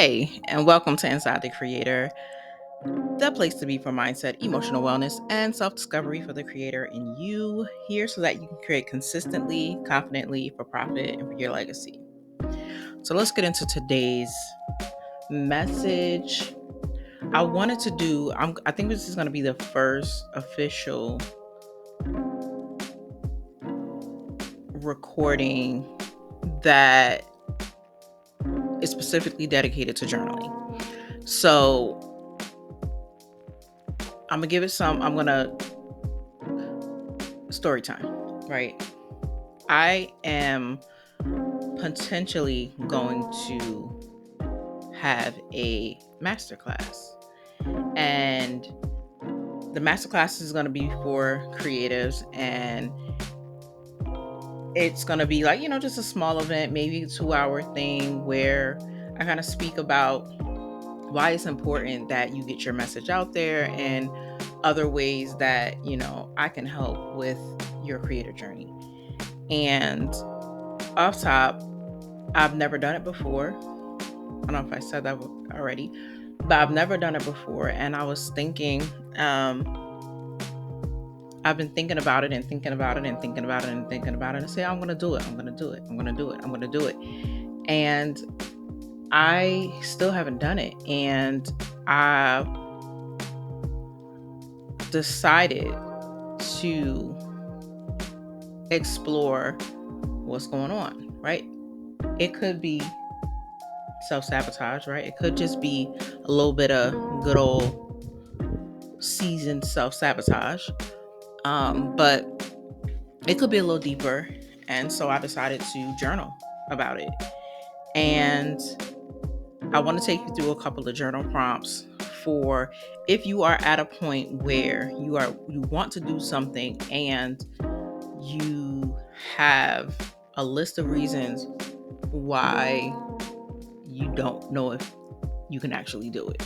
Hey, and welcome to Inside the Creator, the place to be for mindset, emotional wellness, and self discovery for the creator in you, here so that you can create consistently, confidently, for profit, and for your legacy. So let's get into today's message. I think this is going to be the first official recording that is specifically dedicated to journaling. So I'm going to story time, right? I am potentially going to have a masterclass. And the masterclass is going to be for creatives, and it's going to be like, just a small event, maybe a 2-hour thing where I kind of speak about why it's important that you get your message out there and other ways that, I can help with your creator journey. And off top, I've never done it before. I don't know if I said that already, but I've never done it before. And I was thinking, I've been thinking about it and thinking about it and thinking about it and thinking about it and say, I'm going to do it. I'm going to do it. I'm going to do it. I'm going to do it. And I still haven't done it. And I decided to explore what's going on, right? It could be self-sabotage, right? It could just be a little bit of good old seasoned self-sabotage. But it could be a little deeper. And so I decided to journal about it. And I want to take you through a couple of journal prompts for if you are at a point where you want to do something and you have a list of reasons why you don't know if you can actually do it.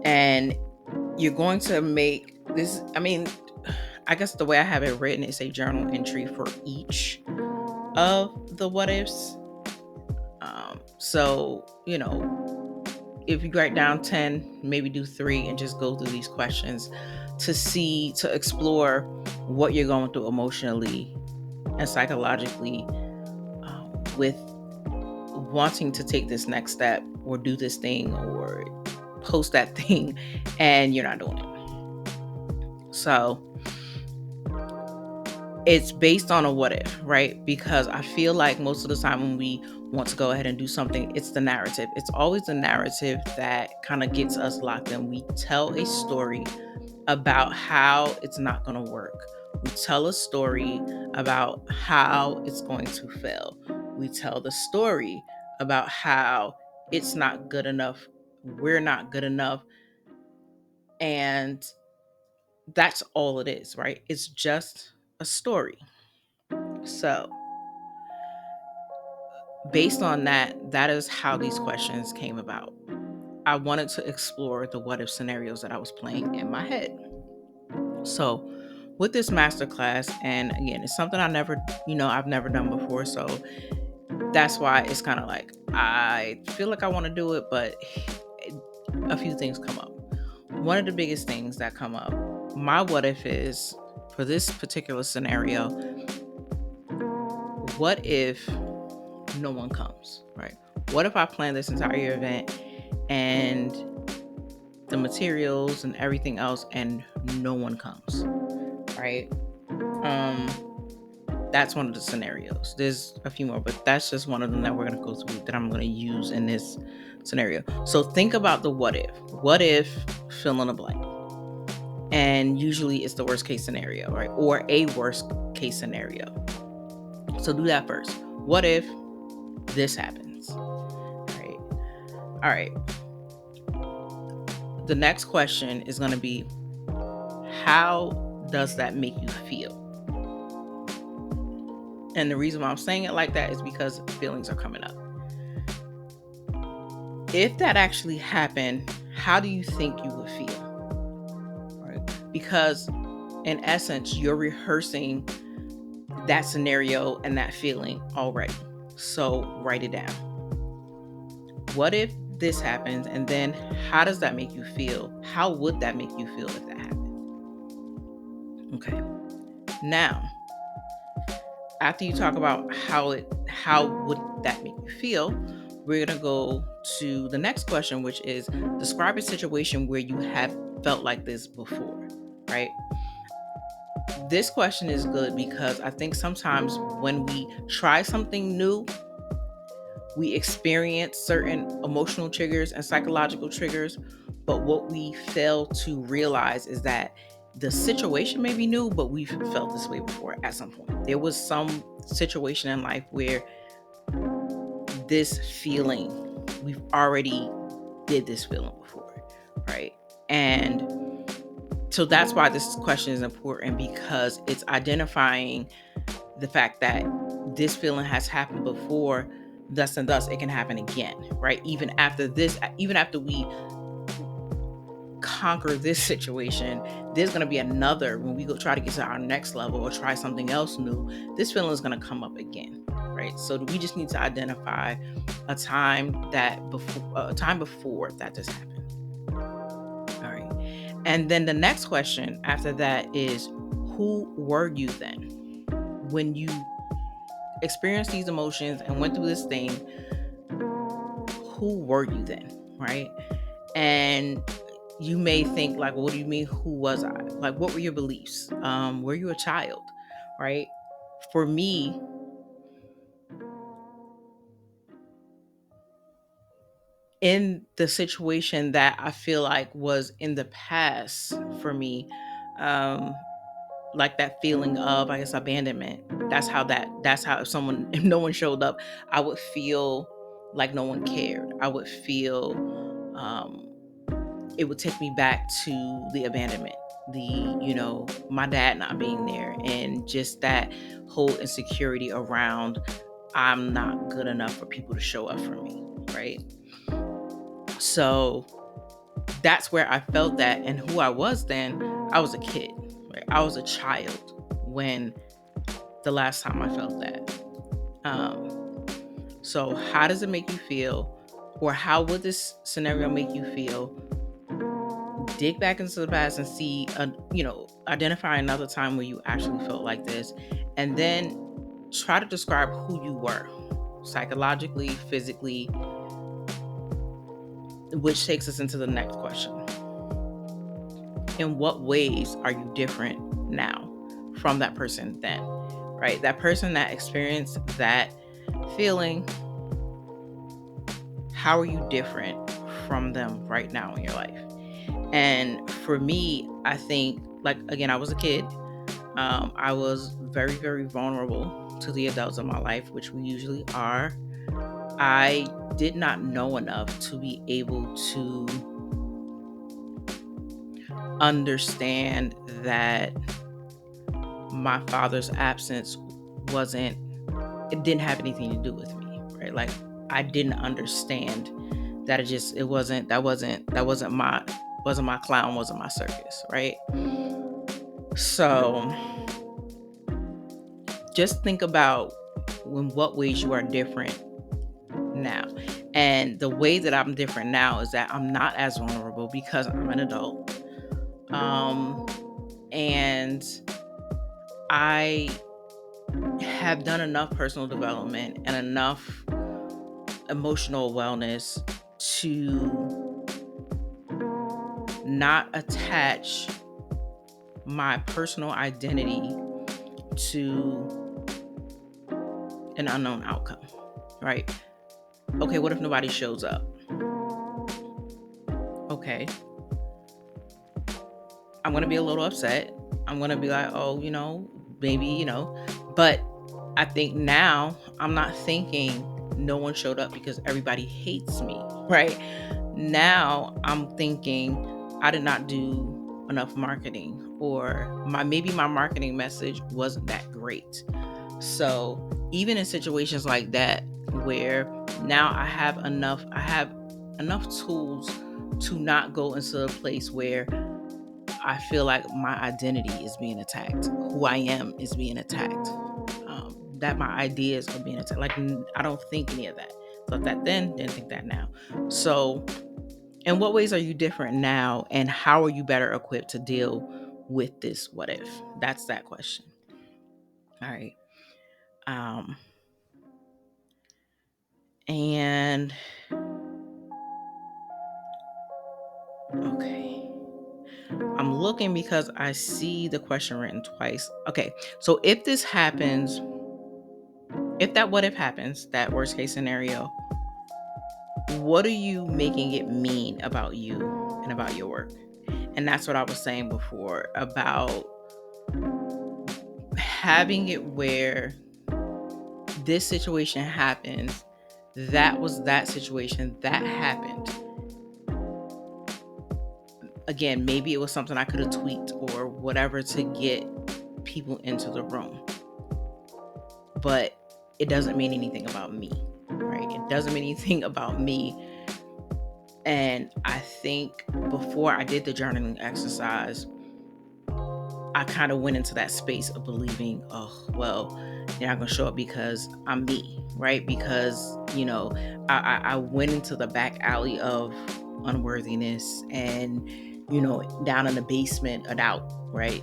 And you're going to make this, I guess the way I have it written is a journal entry for each of the what ifs. So, if you write down 10, maybe do 3 and just go through these questions to explore what you're going through emotionally and psychologically with wanting to take this next step or do this thing or post that thing and you're not doing it. So it's based on a what if, right? Because I feel like most of the time when we want to go ahead and do something, it's the narrative. It's always the narrative that kind of gets us locked in. We tell a story about how it's not going to work. We tell a story about how it's going to fail. We tell the story about how it's not good enough. We're not good enough. And that's all it is, right? It's just a story. So, based on that, that is how these questions came about. I wanted to explore the what if scenarios that I was playing in my head. So, with this masterclass, and again, it's something I've never done before. So, that's why it's kind of like I feel like I want to do it, but a few things come up. One of the biggest things that come up, my what if is for this particular scenario, what if no one comes, right? What if I plan this entire event and the materials and everything else and no one comes, right? That's one of the scenarios. There's a few more, but that's just one of them that we're going to go through that I'm going to use in this scenario. So think about the what if. What if fill in a blank? And usually it's the worst case scenario, right? Or a worst case scenario. So do that first. What if this happens? Right. All right. The next question is going to be, how does that make you feel? And the reason why I'm saying it like that is because feelings are coming up. If that actually happened, how do you think you would feel? Right? Because in essence, you're rehearsing that scenario and that feeling already. So write it down. what if this happens? And then how does that make you feel? How would that make you feel if that happened? Okay. Now, after you talk about how would that make you feel, we're going to go to the next question, which is describe a situation where you have felt like this before, right? This question is good because I think sometimes when we try something new, we experience certain emotional triggers and psychological triggers, but what we fail to realize is that the situation may be new, but we've felt this way before at some point. There was some situation in life where this feeling, we've already did this feeling before, right? And so that's why this question is important, because it's identifying the fact that this feeling has happened before, thus and thus it can happen again, right? Even after this, even after we conquer this situation, there's going to be another, when we go try to get to our next level or try something else new, this feeling is going to come up again, right? So we just need to identify a time before that just happened. All right. And then the next question after that is, who were you then when you experienced these emotions and went through this thing? Who were you then, right? And you may think like, well, what do you mean, who was I? Like, what were your beliefs? Were you a child, right? For me, in the situation that I feel like was in the past for me, um, like that feeling of, I guess, abandonment. That's how if if no one showed up, I would feel like no one cared. I would feel, it would take me back to the abandonment, my dad not being there, and just that whole insecurity around, I'm not good enough for people to show up for me, right? So that's where I felt that. And who I was then, I was a kid, right? I was a child when the last time I felt that. So how does it make you feel? Or how would this scenario make you feel? Dig back into the past and see, identify another time where you actually felt like this. And then try to describe who you were psychologically, physically, which takes us into the next question. In what ways are you different now from that person then, right? That person that experienced that feeling, how are you different from them right now in your life? And for me, I think, like, again, I was a kid. I was very, very vulnerable to the adults in my life, which we usually are. I did not know enough to be able to understand that my father's absence it didn't have anything to do with me, right? Like, I didn't understand that wasn't my clown, wasn't my circus, right? So just think about in what ways you are different now. And the way that I'm different now is that I'm not as vulnerable because I'm an adult. And I have done enough personal development and enough emotional wellness to not attach my personal identity to an unknown outcome, right? Okay, what if nobody shows up? Okay, I'm going to be a little upset. I'm going to be like, oh, maybe, but I think now I'm not thinking no one showed up because everybody hates me, right? Now I'm thinking I did not do enough marketing, or maybe my marketing message wasn't that great. So even in situations like that, where now I have enough tools to not go into a place where I feel like my identity is being attacked, who I am is being attacked, that my ideas are being attacked. Like, I don't think any of that. Thought that then, didn't think that now. So, in what ways are you different now, and how are you better equipped to deal with this what if? That's that question. All right. Um, and okay. I'm looking because I see the question written twice. Okay. So if this happens, if that what if happens, that worst case scenario, what are you making it mean about you and about your work? And that's what I was saying before about having it where this situation happens, that was that situation that happened. Again, maybe it was something I could have tweaked or whatever to get people into the room, but it doesn't mean anything about me, right? It doesn't mean anything about me. And I think before I did the journaling exercise, I kind of went into that space of believing, oh, well, they're not going to show up because I'm me, right? Because, I went into the back alley of unworthiness and, down in the basement of doubt, right?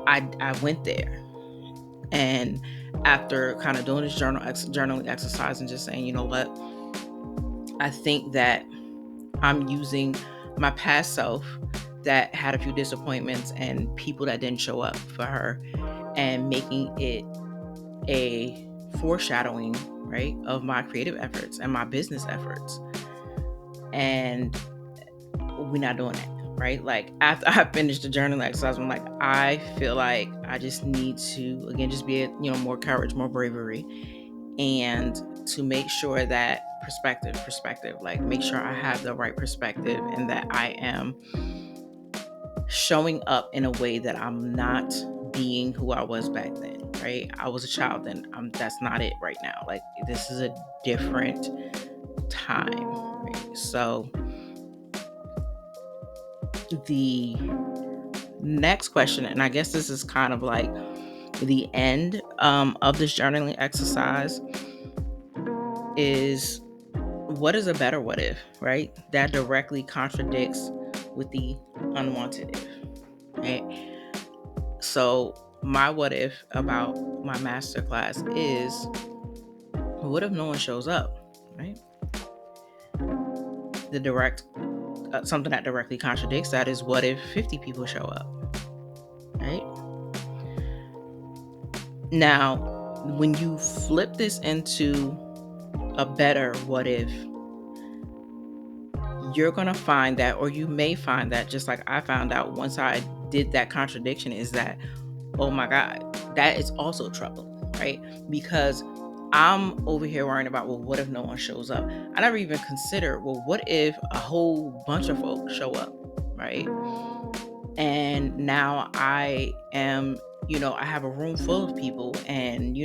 I went there. And after kind of doing this journaling exercise and just saying, you know what, I think that I'm using my past self that had a few disappointments and people that didn't show up for her and making it a foreshadowing, right, of my creative efforts and my business efforts. And we're not doing that, right? Like after I finished the journal exercise, I'm like, I feel like I just need to, again, just be, more courage, more bravery, and to make sure that perspective, like make sure I have the right perspective and that I am showing up in a way that I'm not being who I was back then, right? I was a child then. That's not it right now. Like this is a different time, right? So the next question, and I guess this is kind of like the end of this journaling exercise, is what is a better what if, right? That directly contradicts with the unwanted if, right? So my what if about my masterclass is, what if no one shows up, right? The direct, something that directly contradicts that is, what if 50 people show up, right? Now, when you flip this into a better what if, you're going to find that, or you may find that, just like I found out once I did that contradiction, is that, oh my God, that is also trouble, right? Because I'm over here worrying about, well, what if no one shows up? I never even considered, well, what if a whole bunch of folks show up, right? And now I am, I have a room full of people and,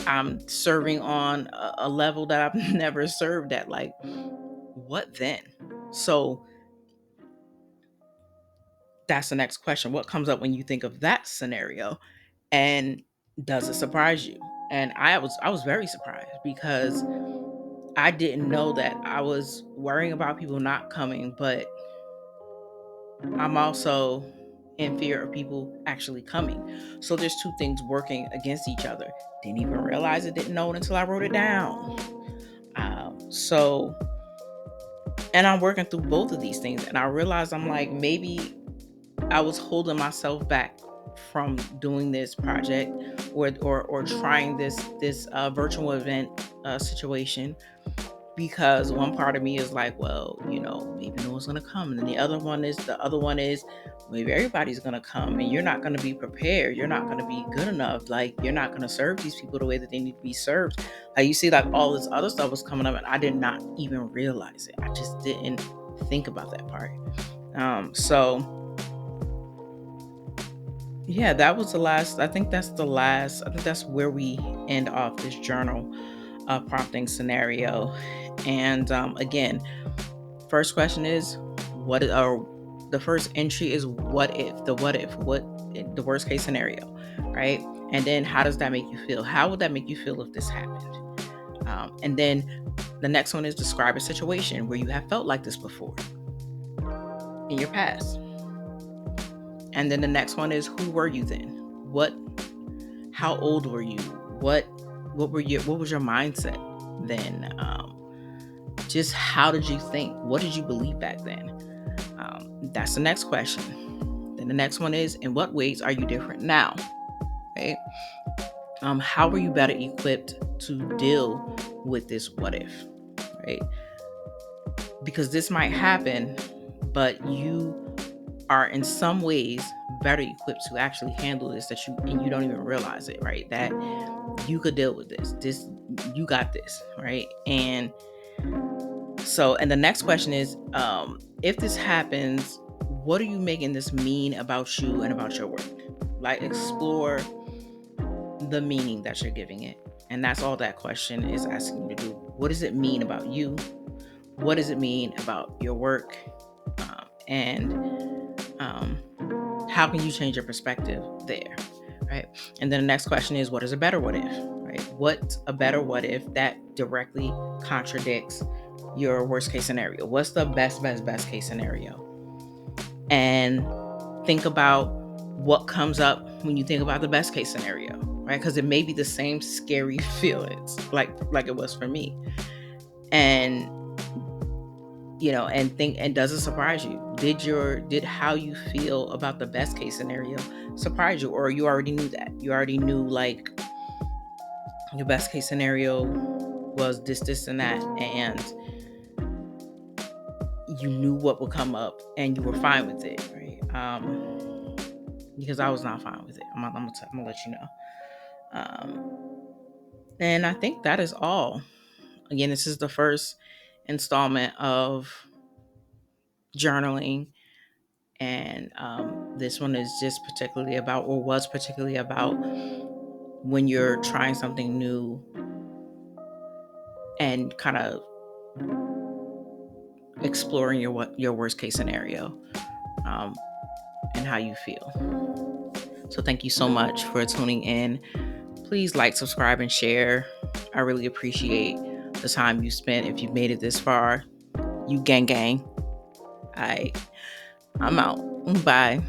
I'm serving on a level that I've never served at. Like, what then? So that's the next question. What comes up when you think of that scenario? And does it surprise you? And I was very surprised because I didn't know that I was worrying about people not coming, but I'm also in fear of people actually coming. So there's two things working against each other. Didn't even realize it, didn't know it until I wrote it down. So, and I'm working through both of these things, and I realized I'm like, maybe I was holding myself back from doing this project or trying this virtual event situation, because one part of me is like, well, maybe no one's gonna come, and then the other one is maybe everybody's gonna come and you're not gonna be prepared, you're not gonna be good enough, like you're not gonna serve these people the way that they need to be served. Like, you see, like all this other stuff was coming up and I did not even realize it. I just didn't think about that part. So yeah, that was the last. I think that's the last. I think that's where we end off this journal prompting scenario. And again, first question is, or the first entry is what if, the worst case scenario, right? And then how does that make you feel? How would that make you feel if this happened? And then the next one is describe a situation where you have felt like this before in your past. And then the next one is who were you then? How old were you? What was your mindset then? Just how did you think? What did you believe back then? That's the next question. Then the next one is, in what ways are you different now? Right? How are you better equipped to deal with this what if? Right? Because this might happen, but you are in some ways better equipped to actually handle this and you don't even realize it, right? That you could deal with this you got this, right? And the next question is, if this happens, what are you making this mean about you and about your work? Like, explore the meaning that you're giving it. And that's all that question is asking you to do. What does it mean about you? What does it mean about your work? And how can you change your perspective there, right? And then the next question is, what is a better what if, right? What's a better what if that directly contradicts your worst case scenario? What's the best case scenario? And think about what comes up when you think about the best case scenario, right? Because it may be the same scary feelings like it was for me. And and does it surprise you? Did how you feel about the best case scenario surprise you, or you already knew that? You already knew, like, your best case scenario was this, and that, and you knew what would come up, and you were fine with it, right? Because I was not fine with it. I'm gonna let you know. And I think that is all. Again, this is the first installment of journaling. And this one is just particularly about, or was particularly about, when you're trying something new and kind of exploring your worst case scenario, and how you feel. So thank you so much for tuning in. Please like, subscribe, and share. I really appreciate the time you spent. If you've made it this far, you gang. I'm out. Bye.